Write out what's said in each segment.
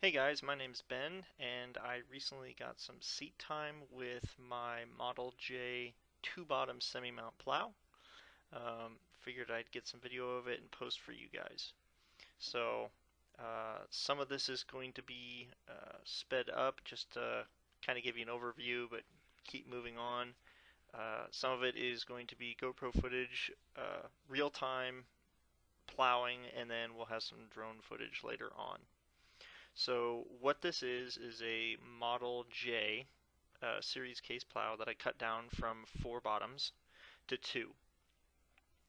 Hey guys, my name's Ben, and I recently got some seat time with my Model J two-bottom semi-mount plow. Figured I'd get some video of it and post for you guys. So, some of this is going to be sped up just to kind of give you an overview, but keep moving on. Some of it is going to be GoPro footage, real-time plowing, and then we'll have some drone footage later on. So what this is a Model J series case plow that I cut down from 4 bottoms to 2.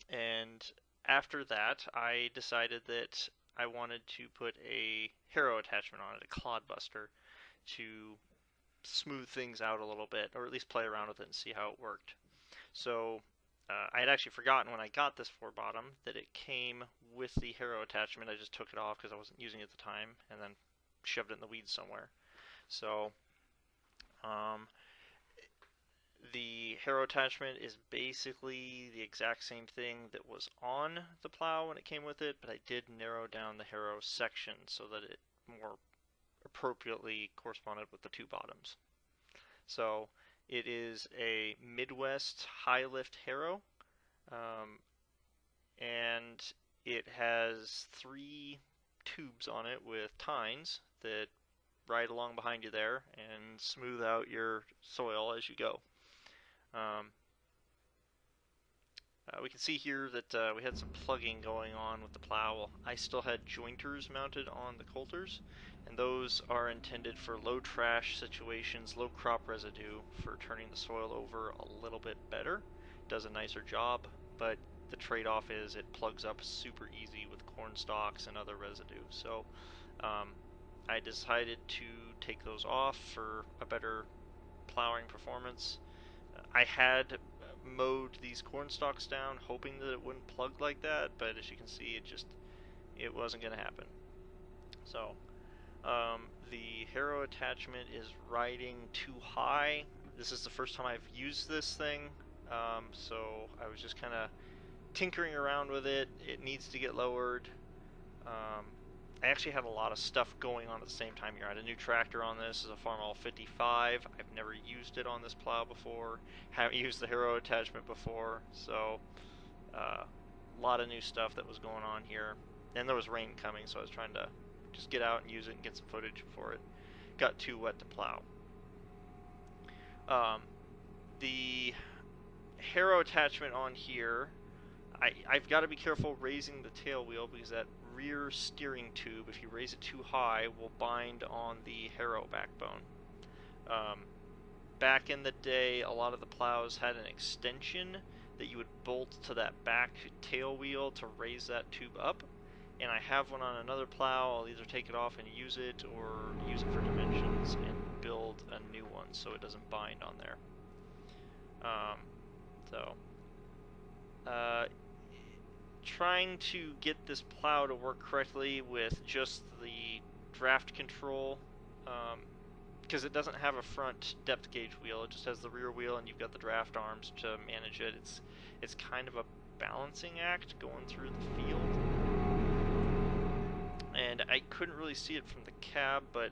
And after that, I decided that I wanted to put a harrow attachment on it, a clod buster, to smooth things out a little bit, or at least play around with it and see how it worked. So I had actually forgotten when I got this 4 bottom that it came with the harrow attachment. I just took it off because I wasn't using it at the time, and then shoved it in the weeds somewhere. So um, the harrow attachment is basically the exact same thing that was on the plow when it came with it, but I did narrow down the harrow section so that it more appropriately corresponded with the 2 bottoms. So it is a Midwest high lift harrow, um, and it has 3 tubes on it with tines that ride along behind you there and smooth out your soil as you go. Um, we can see here that we had some plugging going on with the plow. Well, I still had jointers mounted on the coulters, and those are intended for low trash situations, low crop residue, for turning the soil over a little bit better. It does a nicer job, but the trade-off is it plugs up super easy with corn stalks and other residue. So um, I decided to take those off for a better plowing performance. I had mowed these corn stalks down hoping that it wouldn't plug like that, but as you can see, it wasn't going to happen. So the harrow attachment is riding too high. This is the first time I've used this thing, so I was just kind of tinkering around with it. It needs to get lowered. I actually had a lot of stuff going on at the same time here. I had a new tractor on this. This is a Farmall 55. I've never used it on this plow before. Haven't used the harrow attachment before. So a lot of new stuff that was going on here. And there was rain coming, so I was trying to just get out and use it and get some footage before it got too wet to plow. The harrow attachment on here, I've got to be careful raising the tail wheel because that rear steering tube, if you raise it too high, will bind on the harrow backbone. Back in the day, a lot of the plows had an extension that you would bolt to that back tail wheel to raise that tube up, and I have one on another plow. I'll either take it off and use it, or use it for dimensions and build a new one so it doesn't bind on there. So trying to get this plow to work correctly with just the draft control, because it doesn't have a front depth gauge wheel, it just has the rear wheel and you've got the draft arms to manage it. It's kind of a balancing act going through the field, and I couldn't really see it from the cab, but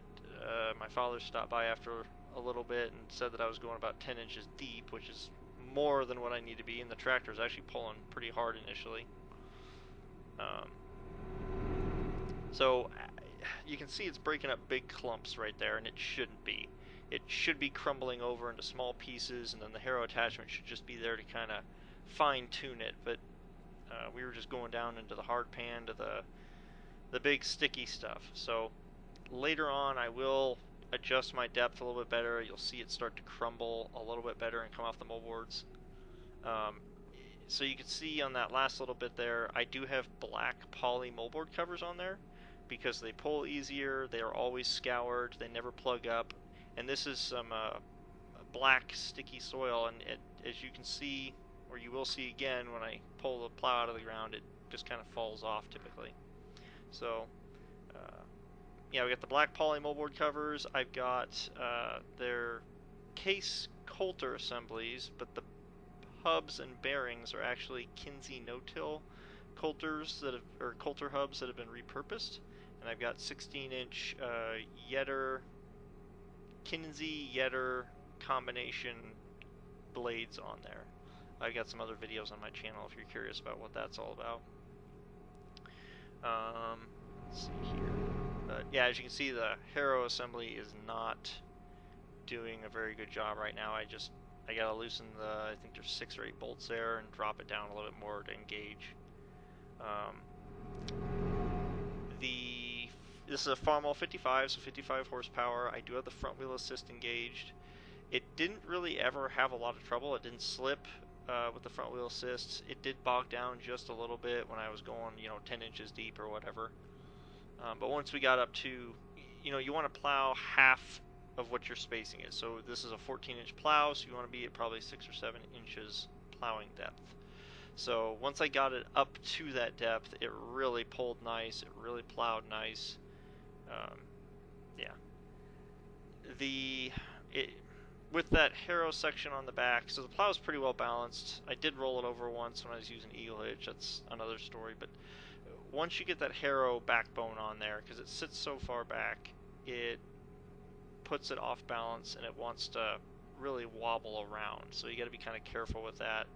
my father stopped by after a little bit and said that I was going about 10 inches deep, which is more than what I need to be, and the tractor is actually pulling pretty hard initially. So you can see it's breaking up big clumps right there, and it shouldn't be. It should be crumbling over into small pieces, and then the harrow attachment should just be there to kind of fine-tune it, but we were just going down into the hard pan to the big sticky stuff. So later on I will adjust my depth a little bit better. You'll see it start to crumble a little bit better and come off the moldboards. So you can see on that last little bit there, I do have black poly moldboard covers on there because they pull easier, they are always scoured, they never plug up, and this is some black sticky soil, and as you can see, or you will see again when I pull the plow out of the ground, it just kind of falls off typically. So yeah, we got the black poly moldboard covers. I've got their case coulter assemblies, but the hubs and bearings are actually Kinsey no-till coulters that have, or coulter hubs that have been repurposed, and and I've got 16-inch Yetter, Kinsey Yetter combination blades on there. I've got some other videos on my channel if you're curious about what that's all about. Let's see here. But yeah, as you can see, the harrow assembly is not doing a very good job right now. I gotta loosen I think there's 6 or 8 bolts there and drop it down a little bit more to engage. This is a Farmall 55, so 55 horsepower. I do have the front wheel assist engaged. It didn't really ever have a lot of trouble. It didn't slip with the front wheel assist. It did bog down just a little bit when I was going, 10 inches deep or whatever. But once we got up to, you want to plow half of what your spacing is. So this is a 14-inch plow, so you want to be at probably 6 or 7 inches plowing depth. So once I got it up to that depth, it really pulled nice. It really plowed nice. Yeah. With that harrow section on the back, so the plow is pretty well balanced. I did roll it over once when I was using eagle hitch. That's another story. But once you get that harrow backbone on there, because it sits so far back, it puts it off balance and it wants to really wobble around. So you got to be kind of careful with that.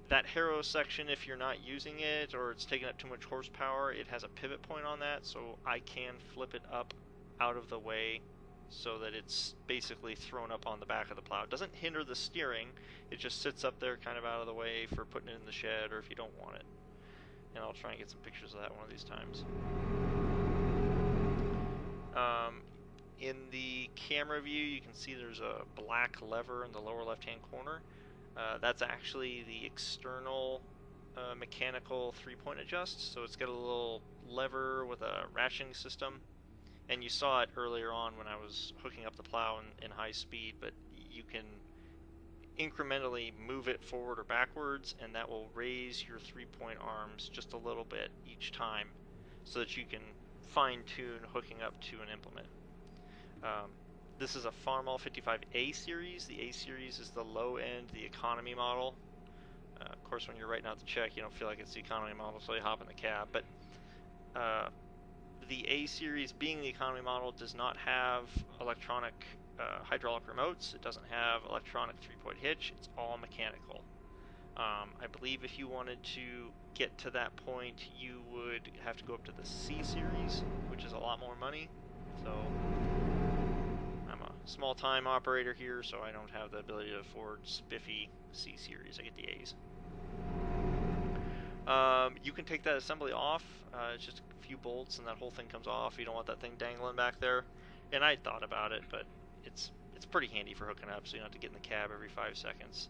That harrow section, if you're not using it or it's taking up too much horsepower, it has a pivot point on that, so I can flip it up out of the way so that it's basically thrown up on the back of the plow. It doesn't hinder the steering, it just sits up there kind of out of the way for putting it in the shed or if you don't want it. And I'll try and get some pictures of that one of these times. In the camera view, you can see there's a black lever in the lower left-hand corner. That's actually the external mechanical 3-point adjust. So it's got a little lever with a ratcheting system. And you saw it earlier on when I was hooking up the plow in high speed, but you can incrementally move it forward or backwards, and that will raise your 3-point arms just a little bit each time so that you can fine-tune hooking up to an implement. This is a Farmall 55A series. The A series is the low end, the economy model. Of course, when you're writing out the check, you don't feel like it's the economy model, so you hop in the cab. But the A series, being the economy model, does not have electronic hydraulic remotes. It doesn't have electronic 3-point hitch. It's all mechanical. I believe if you wanted to get to that point, you would have to go up to the C series, which is a lot more money. So I'm a small-time operator here, so I don't have the ability to afford spiffy C series. I get the A's. You can take that assembly off. It's just a few bolts and that whole thing comes off. You don't want that thing dangling back there. And I thought about it, but it's pretty handy for hooking up, so you don't have to get in the cab every 5 seconds.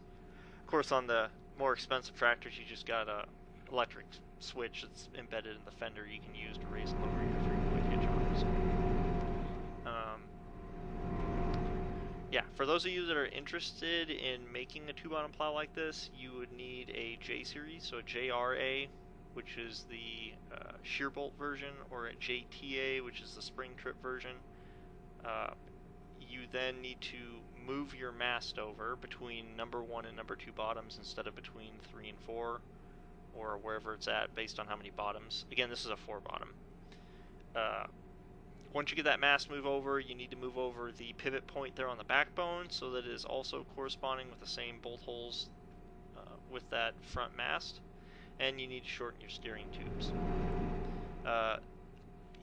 Of course, on the more expensive tractors, you just got a electric switch that's embedded in the fender you can use to raise and lower your 3-point hitch arms. Yeah, for those of you that are interested in making a 2-bottom plow like this, you would need a J series, so a JRA, which is the shear bolt version, or a JTA, which is the spring trip version. You then need to move your mast over between number 1 and number 2 bottoms instead of between 3 and 4, or wherever it's at based on how many bottoms. Again, this is a 4-bottom. Once you get that mast move over, you need to move over the pivot point there on the backbone so that it is also corresponding with the same bolt holes with that front mast. And you need to shorten your steering tubes.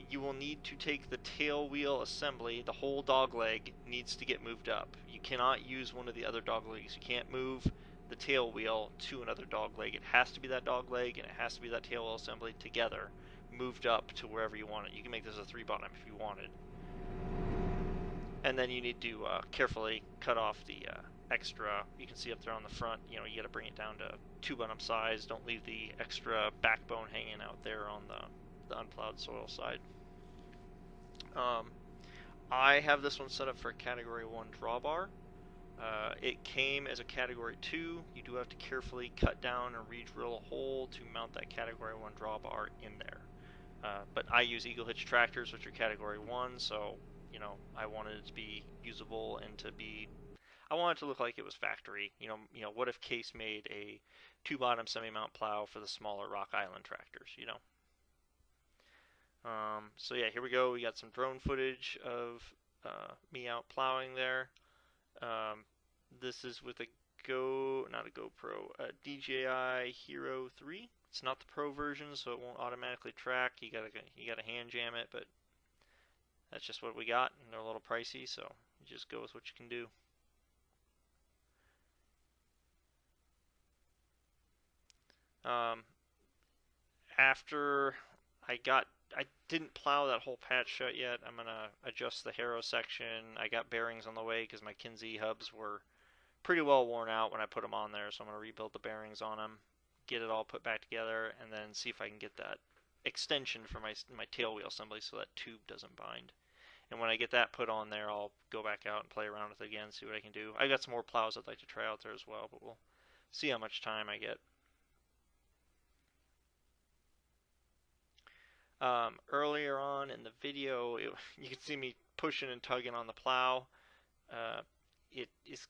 You will need to take the tail wheel assembly, the whole dog leg needs to get moved up. You cannot use one of the other dog legs. You can't move the tail wheel to another dog leg. It has to be that dog leg and it has to be that tail wheel assembly together, moved up to wherever you want it. You can make this a 3-bottom if you wanted. And then you need to carefully cut off the extra, you can see up there on the front, you got to bring it down to 2-bottom size. Don't leave the extra backbone hanging out there on the unplowed soil side. I have this one set up for a Category 1 drawbar. It came as a Category 2. You do have to carefully cut down and re-drill a hole to mount that Category 1 drawbar in there. But I use eagle hitch tractors, which are Category 1, so I wanted it to be usable and I wanted it to look like it was factory. What if Case made a 2-bottom semi-mount plow for the smaller Rock Island tractors? So yeah, here we go. We got some drone footage of me out plowing there. This is with a not a GoPro, a DJI Hero 3. It's not the Pro version, so it won't automatically track. You gotta hand jam it, but that's just what we got, and they're a little pricey, so you just go with what you can do. After I didn't plow that whole patch shut yet. I'm gonna adjust the harrow section. I got bearings on the way because my Kinsey hubs were pretty well worn out when I put them on there, so I'm gonna rebuild the bearings on them, get it all put back together, and then see if I can get that extension for my tail wheel assembly so that tube doesn't bind. And when I get that put on there, I'll go back out and play around with it again, see what I can do. I got some more plows I'd like to try out there as well, but we'll see how much time I get. Earlier on in the video, you can see me pushing and tugging on the plow. It is.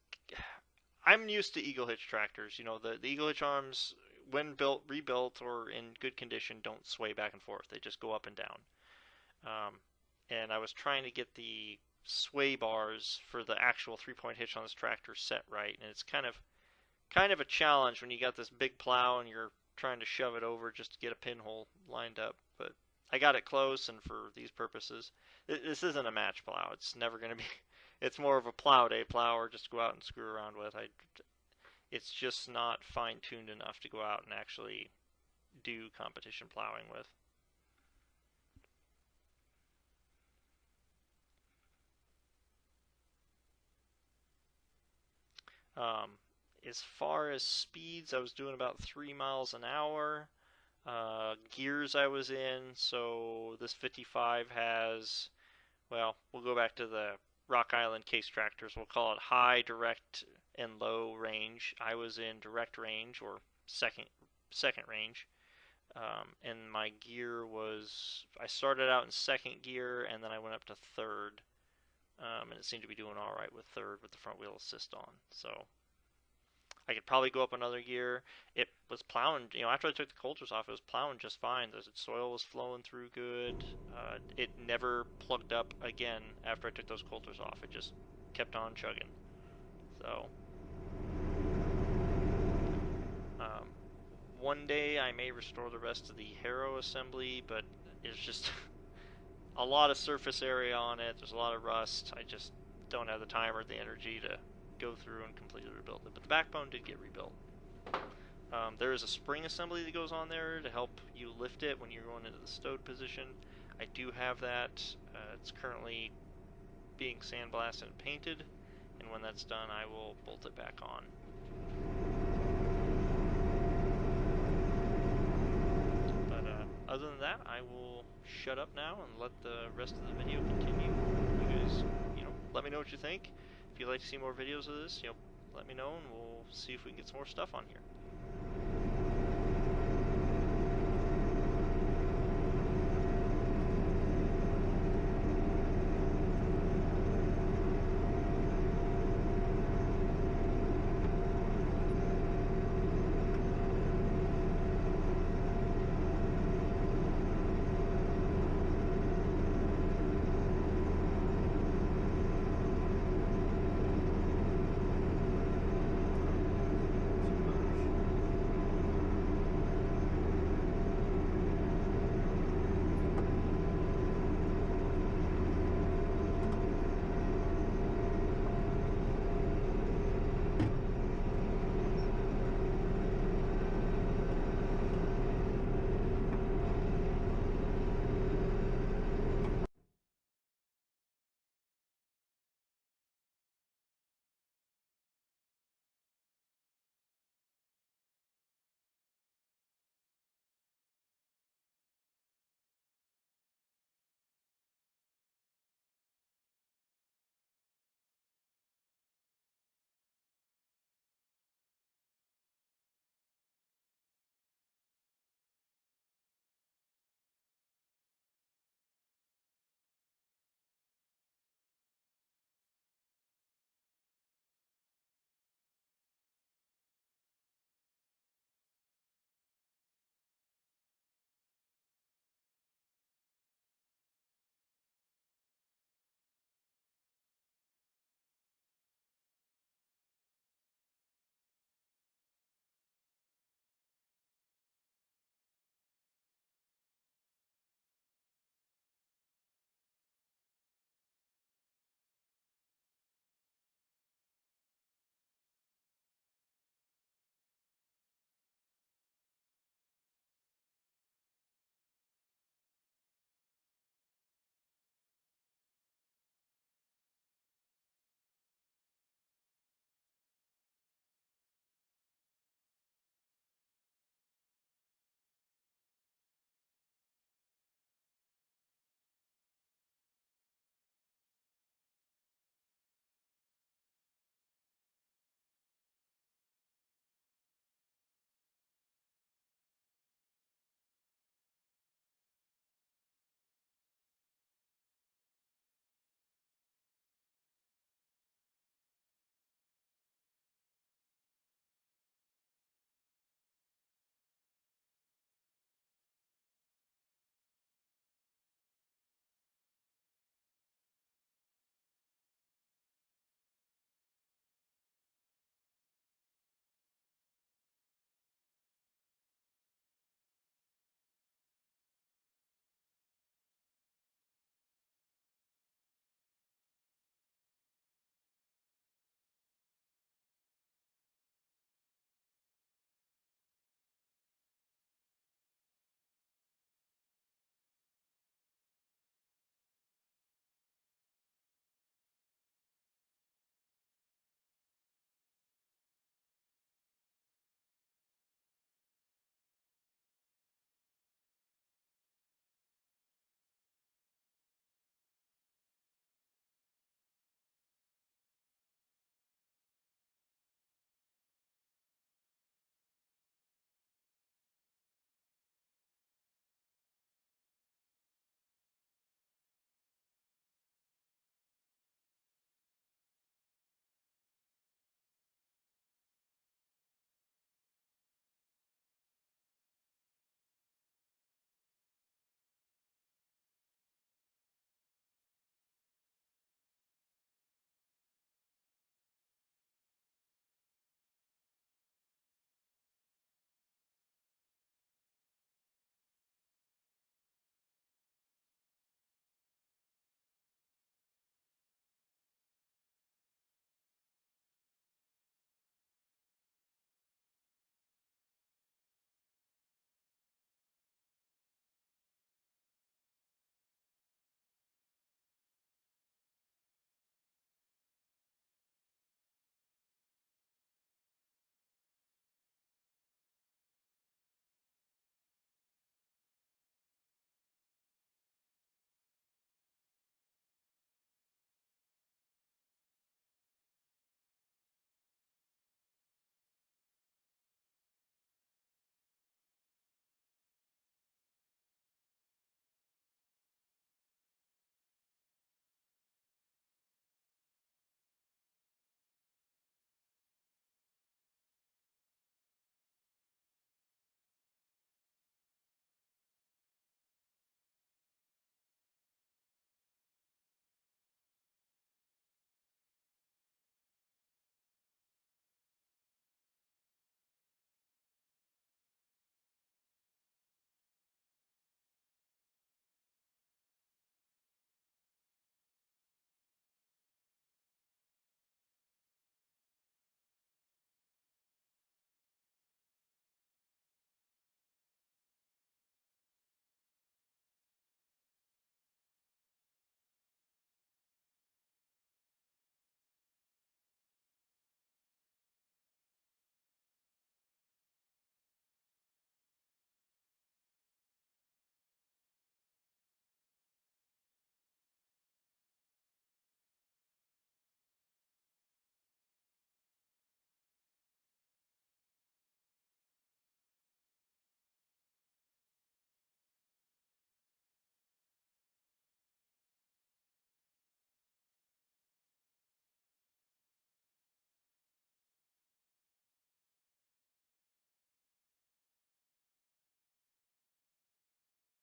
I'm used to eagle hitch tractors. You know, the eagle hitch arms, when rebuilt, or in good condition, don't sway back and forth. They just go up and down. And I was trying to get the sway bars for the actual 3-point hitch on this tractor set right, and it's kind of a challenge when you got this big plow and you're trying to shove it over just to get a pinhole lined up. But I got it close, and for these purposes, this isn't a match plow. It's never going to be. It's more of a plow day plow, or just go out and screw around with. It's just not fine-tuned enough to go out and actually do competition plowing with. As far as speeds, I was doing about 3 miles an hour. Gears I was in, so this 55 has, well, we'll go back to the Rock Island case tractors. We'll call it high, direct, and low range. I was in direct range, or second range, and my gear was, I started out in second gear, and then I went up to third, and it seemed to be doing all right with third with the front wheel assist on. So I could probably go up another gear. It was plowing, after I took the coulters off, it was plowing just fine. The soil was flowing through good. It never plugged up again after I took those coulters off. It just kept on chugging. So, one day I may restore the rest of the harrow assembly, but it's just a lot of surface area on it. There's a lot of rust. I just don't have the time or the energy to go through and completely rebuild it. But the backbone did get rebuilt. There is a spring assembly that goes on there to help you lift it when you're going into the stowed position. I do have that. It's currently being sandblasted and painted, and when that's done, I will bolt it back on. But other than that, I will shut up now and let the rest of the video continue. You guys, let me know what you think. If you'd like to see more videos of this, let me know, and we'll see if we can get some more stuff on here.